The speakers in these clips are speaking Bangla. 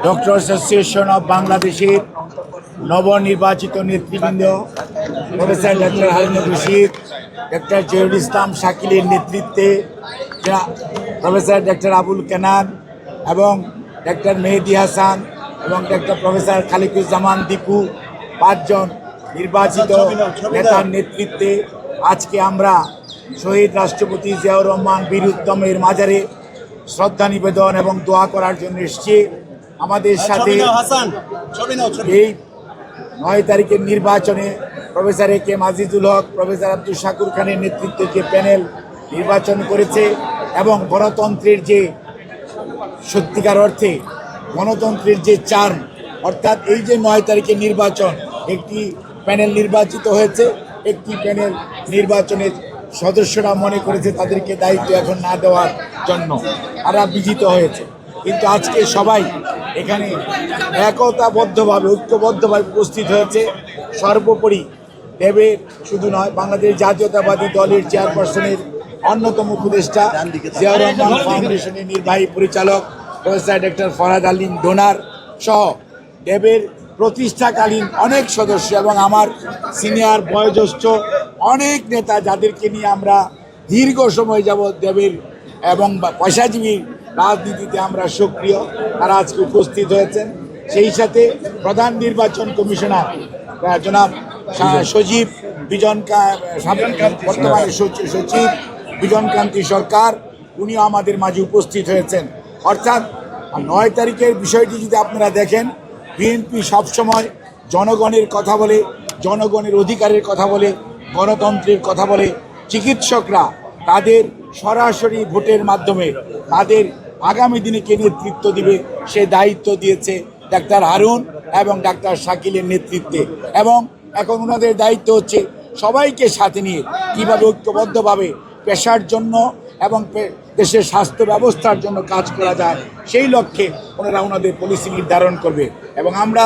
ডক্টর অ্যাসোসিয়েশন অব বাংলাদেশের নবনির্বাচিত নেতৃবৃন্দ professor doctor Harunur Rashid, doctor Zahirul Islam শাকিলের নেতৃত্বে প্রফেসর ডক্টর আবুল কেনান এবং ডক্টর মেহেদি হাসান এবং ডক্টর প্রফেসর খালিকুজ্জামান দীপু, 5 জন নির্বাচিত নেতার নেতৃত্বে আজকে আমরা শহীদ রাষ্ট্রপতি জিয়াউর রহমান বীর উত্তমের মাজারে শ্রদ্ধা নিবেদন এবং দোয়া করার জন্য এসেছি। আমাদের সাথে এই 9 তারিখের নির্বাচনে professor A K Azizul Haque, professor Abdul Shakur খানের নেতৃত্বে যে প্যানেল নির্বাচন করেছে এবং গণতন্ত্রের যে সত্যিকার অর্থে গণতন্ত্রের যে চার্ম, অর্থাৎ এই যে 9 তারিখের নির্বাচন, একটি প্যানেল নির্বাচিত হয়েছে, একটি প্যানেল নির্বাচনের সদস্যরা মনে করেছে তাদেরকে দায়িত্ব এখন না দেওয়ার জন্য তারা বিজিত হয়েছে। কিন্তু আজকে সবাই এখানে একতাবদ্ধভাবে ঐক্যবদ্ধভাবে উপস্থিত হয়েছে। সর্বোপরি দেবের শুধু নয়, বাংলাদেশ জাতীয়তাবাদী দলের চেয়ারপারসনের অন্যতম উপদেষ্টা, জিয়াউর রহমান ফাউন্ডেশনের নির্বাহী পরিচালক প্রফেসর ডক্টর ফরহাদ আলীম ডোনার সহ দেবের প্রতিষ্ঠাকালীন অনেক সদস্য এবং আমার সিনিয়র বয়োজ্যেষ্ঠ অনেক নেতা, যাদেরকে নিয়ে আমরা দীর্ঘ সময় যাবৎ দেবের এবং পয়সাজীবী রাজনীতিতে আমরা সক্রিয়, তারা আজকে উপস্থিত হয়েছেন। সেই সাথে প্রধান নির্বাচন কমিশনার জনাব সচিব বর্তমানে সচিব বিজনকান্তি সরকার, উনিও আমাদের মাঝে উপস্থিত হয়েছেন। অর্থাৎ 9 তারিখের বিষয়টি যদি আপনারা দেখেন, বিএনপি সবসময় জনগণের কথা বলে, জনগণের অধিকারের কথা বলে, গণতন্ত্রের কথা বলে। চিকিৎসকরা তাদের সরাসরি ভোটের মাধ্যমে তাদের আগামী দিনে কে নেতৃত্ব দিবে সে দায়িত্ব দিয়েছে ডাক্তার হারুন এবং ডাক্তার শাকিলের নেতৃত্বে, এবং এখন ওনাদের দায়িত্ব হচ্ছে সবাইকে সাথে নিয়ে কীভাবে ঐক্যবদ্ধভাবে পেশার জন্য এবং দেশের স্বাস্থ্য ব্যবস্থার জন্য কাজ করা যায়, সেই লক্ষ্যে ওনারা ওনাদের পলিসি নির্ধারণ করবে। এবং আমরা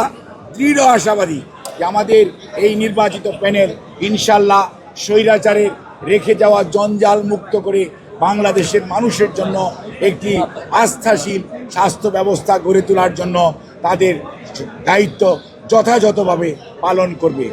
দৃঢ় আশাবাদী যে আমাদের এই নির্বাচিত প্যানেল ইনশাল্লাহ স্বৈরাচারের রেখে যাওয়া জঞ্জাল মুক্ত করে বাংলাদেশের মানুষের জন্য একটি আস্থাশীল স্বাস্থ্য ব্যবস্থা গড়ে তোলার জন্য তাদের দায়িত্ব যথাযথভাবে পালন করবে।